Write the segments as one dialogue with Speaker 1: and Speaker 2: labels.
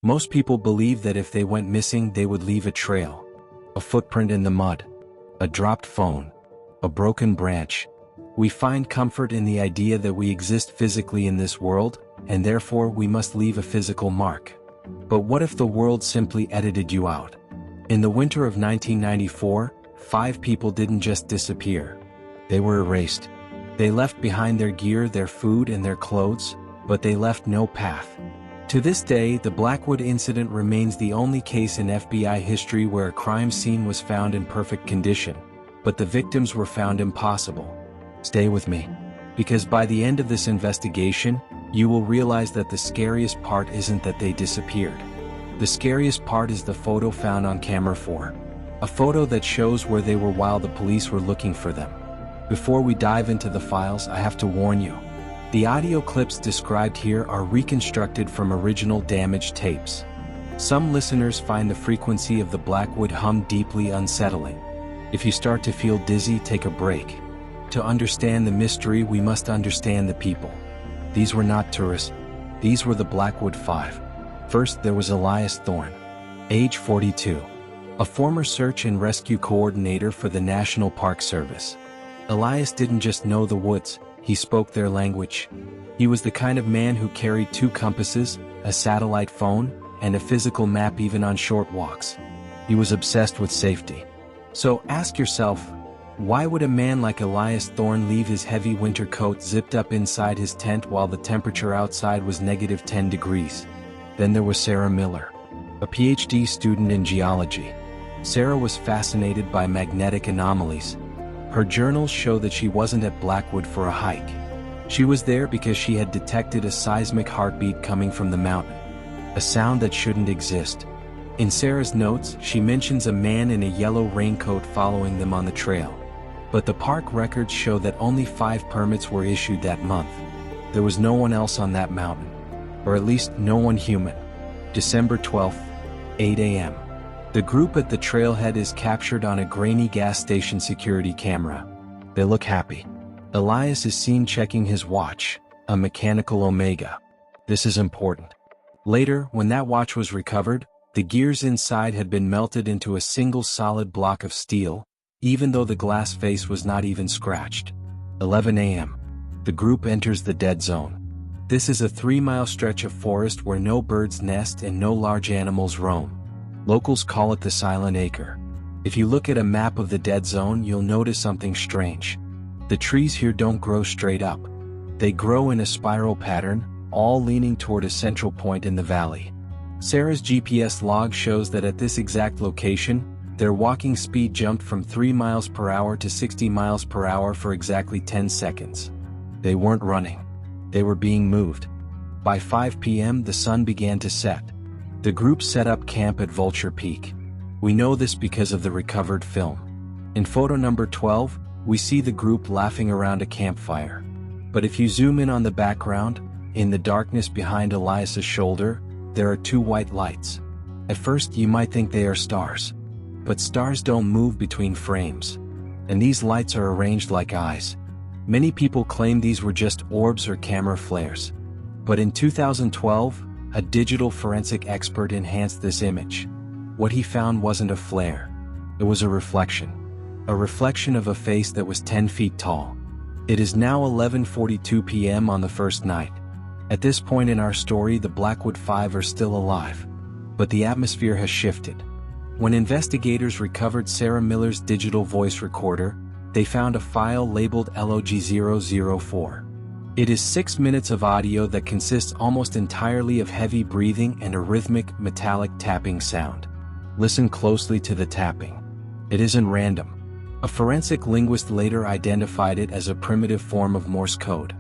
Speaker 1: Most people believe that if they went missing they would leave a trail. A footprint in the mud. A dropped phone. A broken branch. We find comfort in the idea that we exist physically in this world, and therefore we must leave a physical mark. But what if the world simply edited you out? In the winter of 1994, 5 people didn't just disappear. They were erased. They left behind their gear, their food, and their clothes, but they left no path. To this day, the Blackwood Incident remains the only case in FBI history where a crime scene was found in perfect condition, but the victims were found impossible. Stay with me, because by the end of this investigation, you will realize that the scariest part isn't that they disappeared. The scariest part is the photo found on camera 4. A photo that shows where they were while the police were looking for them. Before we dive into the files, I have to warn you. The audio clips described here are reconstructed from original damaged tapes. Some listeners find the frequency of the Blackwood hum deeply unsettling. If you start to feel dizzy, take a break. To understand the mystery, we must understand the people. These were not tourists. These were the Blackwood 5. First, there was Elias Thorne, age 42, a former search and rescue coordinator for the National Park Service. Elias didn't just know the woods, he spoke their language. He was the kind of man who carried 2 compasses, a satellite phone, and a physical map even on short walks. He was obsessed with safety. So ask yourself, why would a man like Elias Thorne leave his heavy winter coat zipped up inside his tent while the temperature outside was -10 degrees? Then there was Sarah Miller, a PhD student in geology. Sarah was fascinated by magnetic anomalies. Her journals show that she wasn't at Blackwood for a hike. She was there because she had detected a seismic heartbeat coming from the mountain, a sound that shouldn't exist. In Sarah's notes, she mentions a man in a yellow raincoat following them on the trail. But the park records show that only 5 permits were issued that month. There was no one else on that mountain. Or at least no one human. December 12th, 8 a.m. The group at the trailhead is captured on a grainy gas station security camera. They look happy. Elias is seen checking his watch, a mechanical Omega. This is important. Later, when that watch was recovered, the gears inside had been melted into a single solid block of steel, even though the glass face was not even scratched. 11 a.m. The group enters the dead zone. This is a 3-mile stretch of forest where no birds nest and no large animals roam. Locals call it the Silent Acre. If you look at a map of the dead zone, you'll notice something strange. The trees here don't grow straight up. They grow in a spiral pattern, all leaning toward a central point in the valley. Sarah's GPS log shows that at this exact location, their walking speed jumped from 3 miles per hour to 60 miles per hour for exactly 10 seconds. They weren't running. They were being moved. By 5 p.m. the sun began to set. The group set up camp at Vulture Peak. We know this because of the recovered film. In photo number 12, we see the group laughing around a campfire. But if you zoom in on the background, in the darkness behind Elias's shoulder, there are 2 white lights. At first you might think they are stars. But stars don't move between frames. And these lights are arranged like eyes. Many people claim these were just orbs or camera flares. But in 2012, a digital forensic expert enhanced this image. What he found wasn't a flare. It was a reflection. A reflection of a face that was 10 feet tall. It is now 11:42 p.m. on the first night. At this point in our story, the Blackwood 5 are still alive. But the atmosphere has shifted. When investigators recovered Sarah Miller's digital voice recorder, they found a file labeled LOG004. It is 6 minutes of audio that consists almost entirely of heavy breathing and a rhythmic, metallic tapping sound. Listen closely to the tapping. It isn't random. A forensic linguist later identified it as a primitive form of Morse code.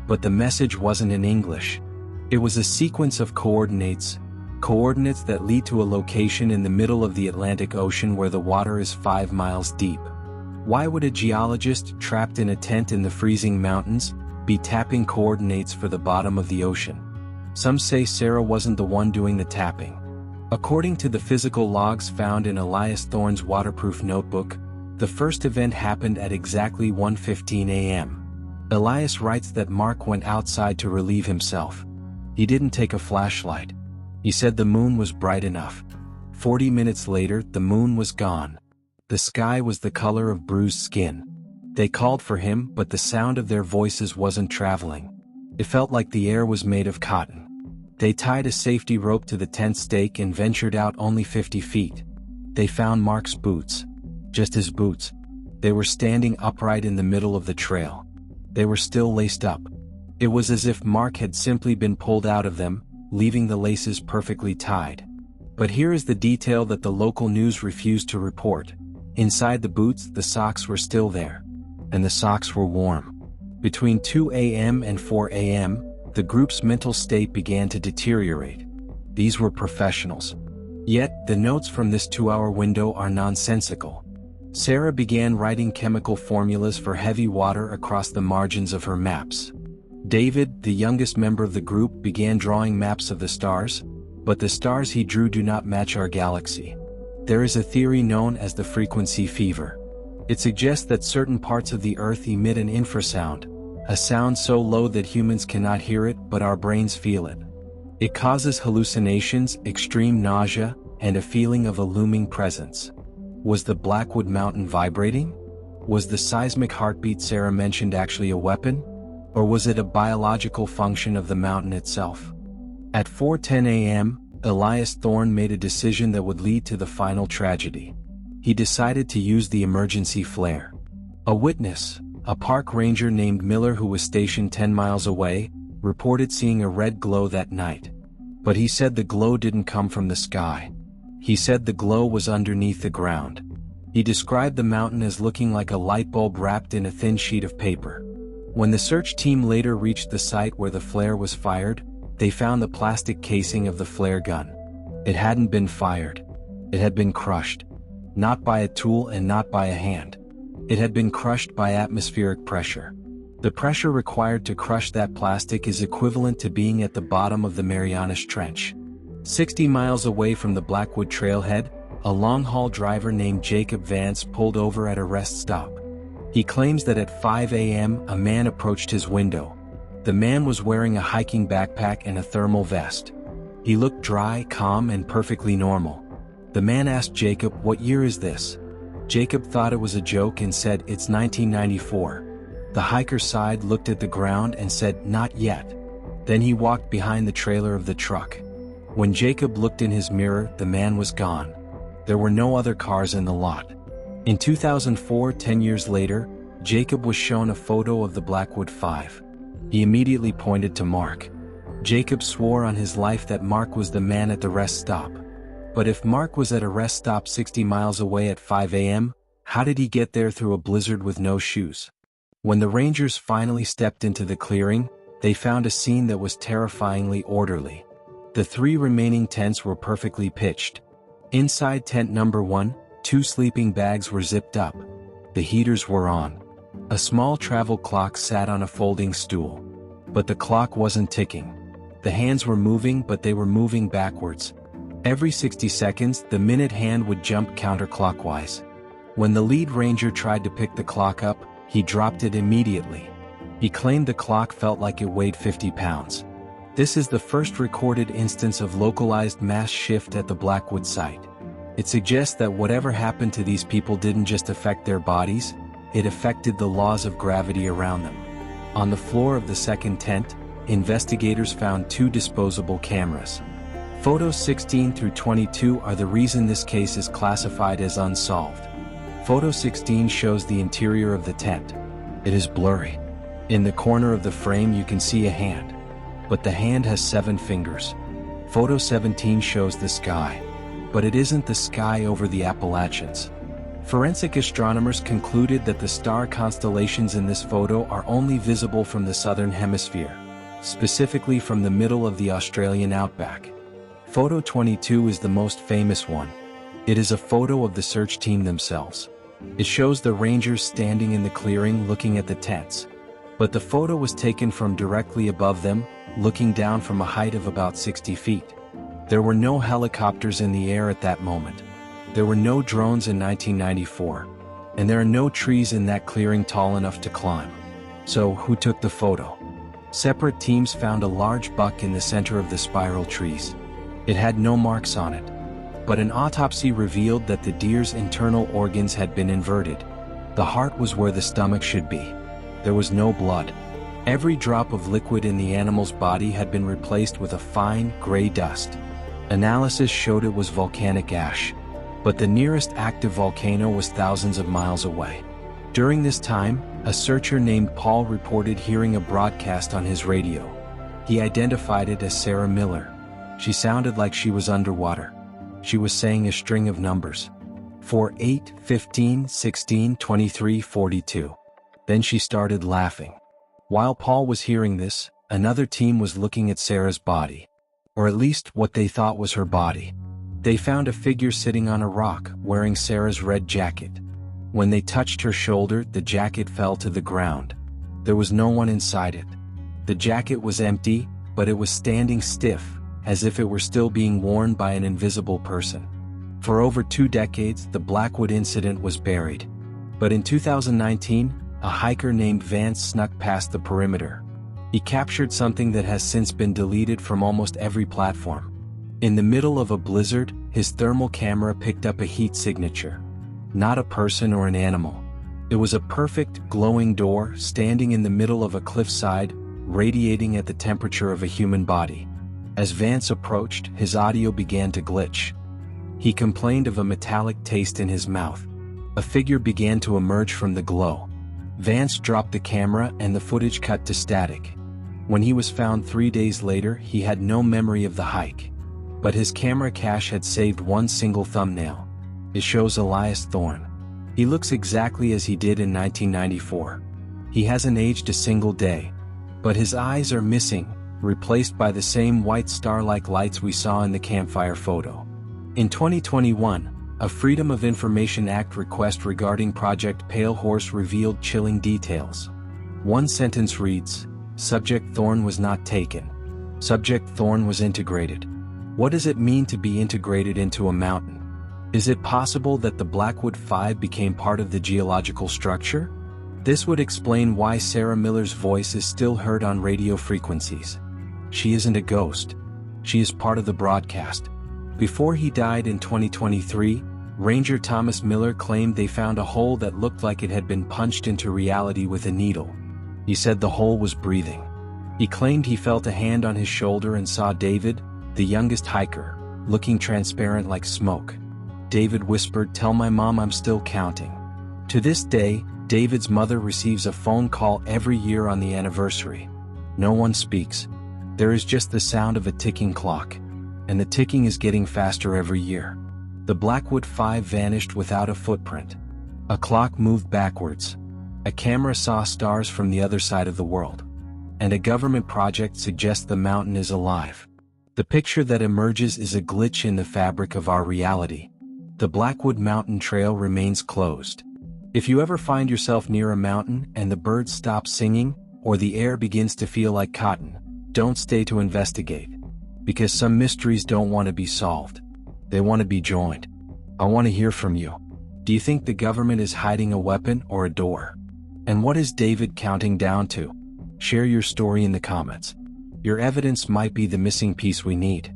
Speaker 1: But the message wasn't in English. It was a sequence of coordinates that lead to a location in the middle of the Atlantic Ocean where the water is 5 miles deep. Why would a geologist trapped in a tent in the freezing mountains be tapping coordinates for the bottom of the ocean? Some say Sarah wasn't the one doing the tapping. According to the physical logs found in Elias Thorne's waterproof notebook, the first event happened at exactly 1:15 a.m. Elias writes that Mark went outside to relieve himself. He didn't take a flashlight. He said the moon was bright enough. 40 minutes later, the moon was gone. The sky was the color of bruised skin. They called for him, but the sound of their voices wasn't traveling. It felt like the air was made of cotton. They tied a safety rope to the tent stake and ventured out only 50 feet. They found Mark's boots. Just his boots. They were standing upright in the middle of the trail. They were still laced up. It was as if Mark had simply been pulled out of them, leaving the laces perfectly tied. But here is the detail that the local news refused to report. Inside the boots, the socks were still there. And the socks were warm. Between 2 a.m. and 4 a.m., the group's mental state began to deteriorate. These were professionals. Yet, the notes from this 2-hour window are nonsensical. Sarah began writing chemical formulas for heavy water across the margins of her maps. David, the youngest member of the group, began drawing maps of the stars, but the stars he drew do not match our galaxy. There is a theory known as the frequency fever. It suggests that certain parts of the Earth emit an infrasound, a sound so low that humans cannot hear it but our brains feel it. It causes hallucinations, extreme nausea, and a feeling of a looming presence. Was the Blackwood Mountain vibrating? Was the seismic heartbeat Sarah mentioned actually a weapon? Or was it a biological function of the mountain itself? At 4:10 a.m., Elias Thorne made a decision that would lead to the final tragedy. He decided to use the emergency flare. A witness, a park ranger named Miller who was stationed 10 miles away, reported seeing a red glow that night. But he said the glow didn't come from the sky. He said the glow was underneath the ground. He described the mountain as looking like a light bulb wrapped in a thin sheet of paper. When the search team later reached the site where the flare was fired, they found the plastic casing of the flare gun. It hadn't been fired. It had been crushed. Not by a tool and not by a hand. It had been crushed by atmospheric pressure. The pressure required to crush that plastic is equivalent to being at the bottom of the Marianas Trench. 60 miles away from the Blackwood trailhead, a long-haul driver named Jacob Vance pulled over at a rest stop. He claims that at 5 a.m. a man approached his window. The man was wearing a hiking backpack and a thermal vest. He looked dry, calm, and perfectly normal. The man asked Jacob, "What year is this?" Jacob thought it was a joke and said, "It's 1994. The hiker sighed, looked at the ground, and said, "Not yet." Then he walked behind the trailer of the truck. When Jacob looked in his mirror, the man was gone. There were no other cars in the lot. In 2004, 10 years later, Jacob was shown a photo of the Blackwood Five. He immediately pointed to Mark. Jacob swore on his life that Mark was the man at the rest stop. But if Mark was at a rest stop 60 miles away at 5 a.m., how did he get there through a blizzard with no shoes? When the Rangers finally stepped into the clearing, they found a scene that was terrifyingly orderly. The 3 remaining tents were perfectly pitched. Inside tent number 1, 2 sleeping bags were zipped up. The heaters were on. A small travel clock sat on a folding stool. But the clock wasn't ticking. The hands were moving, but they were moving backwards. Every 60 seconds, the minute hand would jump counterclockwise. When the lead ranger tried to pick the clock up, he dropped it immediately. He claimed the clock felt like it weighed 50 pounds. This is the first recorded instance of localized mass shift at the Blackwood site. It suggests that whatever happened to these people didn't just affect their bodies, it affected the laws of gravity around them. On the floor of the second tent, investigators found 2 disposable cameras. Photos 16 through 22 are the reason this case is classified as unsolved. Photo 16 shows the interior of the tent. It is blurry. In the corner of the frame you can see a hand. But the hand has 7 fingers. Photo 17 shows the sky. But it isn't the sky over the Appalachians. Forensic astronomers concluded that the star constellations in this photo are only visible from the Southern Hemisphere, specifically from the middle of the Australian outback. Photo 22 is the most famous one. It is a photo of the search team themselves. It shows the rangers standing in the clearing looking at the tents. But the photo was taken from directly above them, looking down from a height of about 60 feet. There were no helicopters in the air at that moment. There were no drones in 1994. And there are no trees in that clearing tall enough to climb. So, who took the photo? Separate teams found a large buck in the center of the spiral trees. It had no marks on it. But an autopsy revealed that the deer's internal organs had been inverted. The heart was where the stomach should be. There was no blood. Every drop of liquid in the animal's body had been replaced with a fine, gray dust. Analysis showed it was volcanic ash. But the nearest active volcano was thousands of miles away. During this time, a searcher named Paul reported hearing a broadcast on his radio. He identified it as Sarah Miller. She sounded like she was underwater. She was saying a string of numbers. 4, 8, 15, 16, 23, 42. Then she started laughing. While Paul was hearing this, another team was looking at Sarah's body. Or at least what they thought was her body. They found a figure sitting on a rock, wearing Sarah's red jacket. When they touched her shoulder, the jacket fell to the ground. There was no one inside it. The jacket was empty, but it was standing stiff, as if it were still being worn by an invisible person. For over 2 decades, the Blackwood Incident was buried. But in 2019, a hiker named Vance snuck past the perimeter. He captured something that has since been deleted from almost every platform. In the middle of a blizzard, his thermal camera picked up a heat signature. Not a person or an animal. It was a perfect, glowing door standing in the middle of a cliffside, radiating at the temperature of a human body. As Vance approached, his audio began to glitch. He complained of a metallic taste in his mouth. A figure began to emerge from the glow. Vance dropped the camera and the footage cut to static. When he was found 3 days later, he had no memory of the hike. But his camera cache had saved one single thumbnail. It shows Elias Thorne. He looks exactly as he did in 1994. He hasn't aged a single day. But his eyes are missing, replaced by the same white star-like lights we saw in the Campfire Photo. In 2021, a Freedom of Information Act request regarding Project Pale Horse revealed chilling details. One sentence reads, "Subject Thorne was not taken. Subject Thorne was integrated." What does it mean to be integrated into a mountain? Is it possible that the Blackwood 5 became part of the geological structure? This would explain why Sarah Miller's voice is still heard on radio frequencies. She isn't a ghost. She is part of the broadcast. Before he died in 2023, Ranger Thomas Miller claimed they found a hole that looked like it had been punched into reality with a needle. He said the hole was breathing. He claimed he felt a hand on his shoulder and saw David, the youngest hiker, looking transparent like smoke. David whispered, "Tell my mom I'm still counting." To this day, David's mother receives a phone call every year on the anniversary. No one speaks. There is just the sound of a ticking clock. And the ticking is getting faster every year. The Blackwood 5 vanished without a footprint. A clock moved backwards. A camera saw stars from the other side of the world. And a government project suggests the mountain is alive. The picture that emerges is a glitch in the fabric of our reality. The Blackwood Mountain Trail remains closed. If you ever find yourself near a mountain and the birds stop singing, or the air begins to feel like cotton, don't stay to investigate. Because some mysteries don't want to be solved. They want to be joined. I want to hear from you. Do you think the government is hiding a weapon or a door? And what is David counting down to? Share your story in the comments. Your evidence might be the missing piece we need.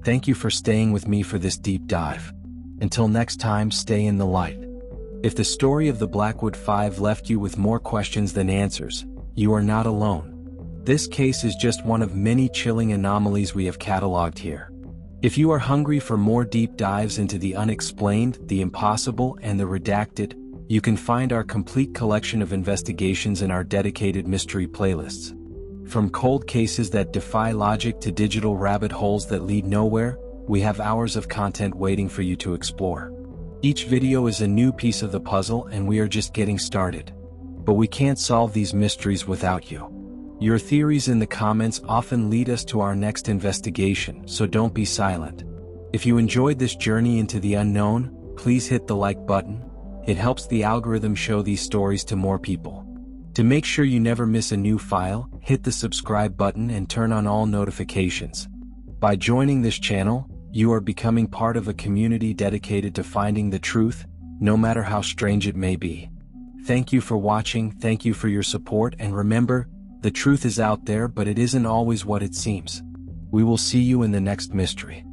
Speaker 1: Thank you for staying with me for this deep dive. Until next time, stay in the light. If the story of the Blackwood 5 left you with more questions than answers, you are not alone. This case is just one of many chilling anomalies we have cataloged here. If you are hungry for more deep dives into the unexplained, the impossible, and the redacted, you can find our complete collection of investigations in our dedicated mystery playlists. From cold cases that defy logic to digital rabbit holes that lead nowhere, we have hours of content waiting for you to explore. Each video is a new piece of the puzzle and we are just getting started. But we can't solve these mysteries without you. Your theories in the comments often lead us to our next investigation, so don't be silent. If you enjoyed this journey into the unknown, please hit the like button. It helps the algorithm show these stories to more people. To make sure you never miss a new file, hit the subscribe button and turn on all notifications. By joining this channel, you are becoming part of a community dedicated to finding the truth, no matter how strange it may be. Thank you for watching, thank you for your support, and remember, the truth is out there, but it isn't always what it seems. We will see you in the next mystery.